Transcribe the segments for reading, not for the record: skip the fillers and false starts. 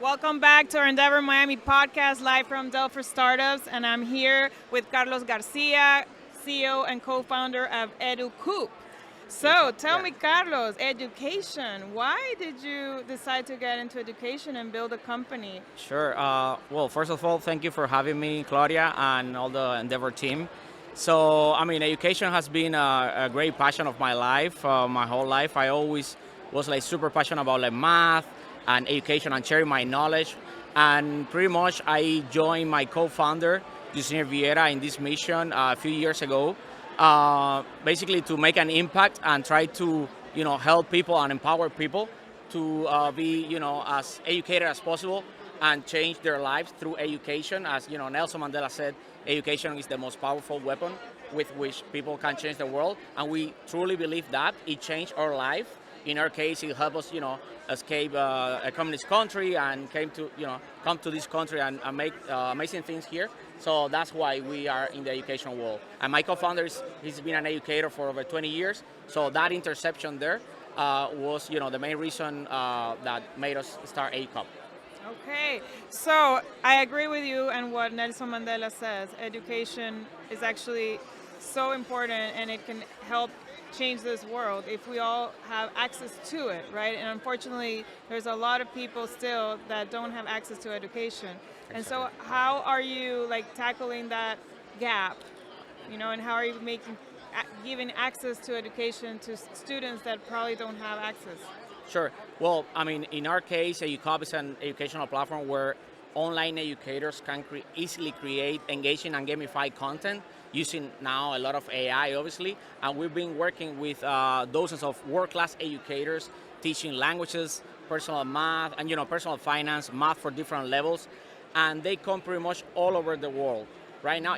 Welcome back to our Endeavor Miami podcast, live from Dell for Startups. And I'm here with Carlos Garcia, CEO and co-founder of EducUp. So tell me, Carlos, education. Why did you decide to get into education and build a company? Sure. Well, first of all, thank you for having me, Claudia, and all the Endeavor team. So, education has been a great passion of my life, my whole life. I always was like super passionate about like math and education and sharing my knowledge. And pretty much, I joined my co-founder, Yusiner Vieira, in this mission a few years ago, basically to make an impact and try to, help people and empower people to be, as educated as possible and change their lives through education. As Nelson Mandela said, education is the most powerful weapon with which people can change the world, and we truly believe that it changed our life. In our case, it helped us, escape a communist country and come to this country and make amazing things here. So that's why we are in the education world. And my co-founder he's been an educator for over 20 years. So that interception there was, the main reason that made us start EducUp. Okay, so I agree with you and what Nelson Mandela says. Education is actually so important and it can help change this world if we all have access to it, right? And unfortunately, there's a lot of people still that don't have access to education. Exactly. And so how are you tackling that gap, and how are you giving access to education to students that probably don't have access? Sure. Well, in our case, EducUp is an educational platform where online educators can easily create engaging and gamified content using now a lot of AI, obviously. And we've been working with dozens of world-class educators teaching languages, personal math, and personal finance, math for different levels. And they come pretty much all over the world. Right now,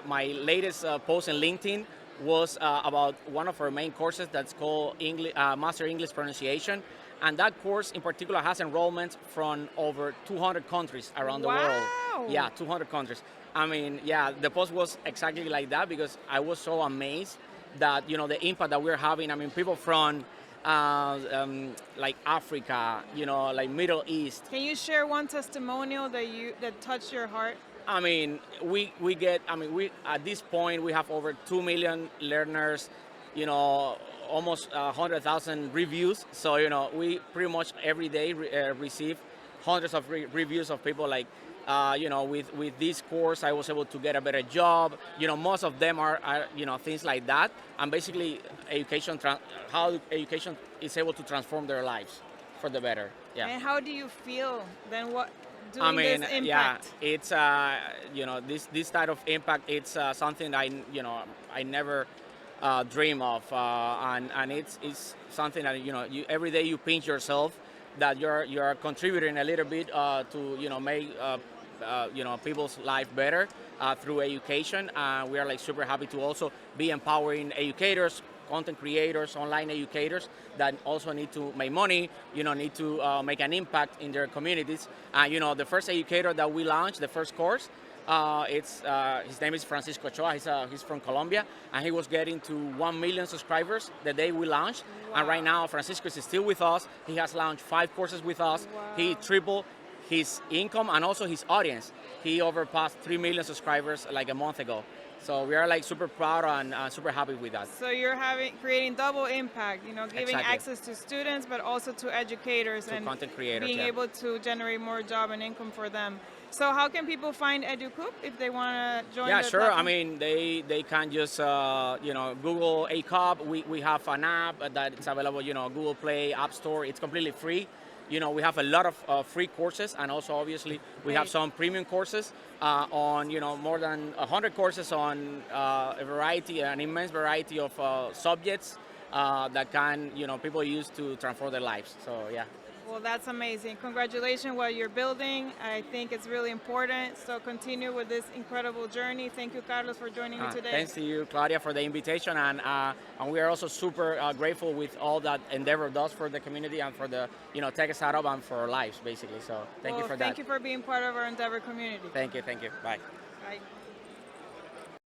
my latest post in LinkedIn was about one of our main courses that's called Master English Pronunciation. And that course in particular has enrollments from over 200 countries around the world. Yeah, 200 countries. The post was exactly like that because I was so amazed that, the impact that we're having. People from like Africa, like Middle East. Can you share one testimonial that touched your heart? We get, we at this point we have over 2 million learners, almost 100,000 reviews. So, we pretty much every day receive hundreds of reviews of people like, with this course, I was able to get a better job. Most of them are things like that. And basically, how education is able to transform their lives for the better. Yeah. And how do you feel then? Doing this impact? Yeah, it's this type of impact. It's something I never dream of, and it's something that you every day you pinch yourself that you're contributing a little bit to make people's life better through education. We are super happy to also be empowering educators, content creators, online educators that also need to make money, need to make an impact in their communities. The first educator that we launched, the first course, his name is Francisco Ochoa. He's from Colombia, and he was getting to 1 million subscribers the day we launched. Wow. And right now, Francisco is still with us. He has launched 5 courses with us. Wow. He tripled his income and also his audience. He overpassed 3 million subscribers like a month ago. So we are super proud and super happy with that. So you're creating double impact, giving exactly. access to students, but also to educators and content creators, being able to generate more job and income for them. So how can people find EducUp if they want to join? Yeah, sure. Platform? They can just Google EducUp. We have an app that's available, Google Play, App Store. It's completely free. We have a lot of free courses, and also obviously we have some premium courses on more than 100 courses on an immense variety of subjects that can people use to transform their lives. So yeah. Well, that's amazing. Congratulations what you're building. I think it's really important. So continue with this incredible journey. Thank you, Carlos, for joining me today. Thanks to you, Claudia, for the invitation. And we are also super grateful with all that Endeavor does for the community and for the tech startup and for our lives, basically. So thank you for that. Thank you for being part of our Endeavor community. Thank you. Bye. Bye.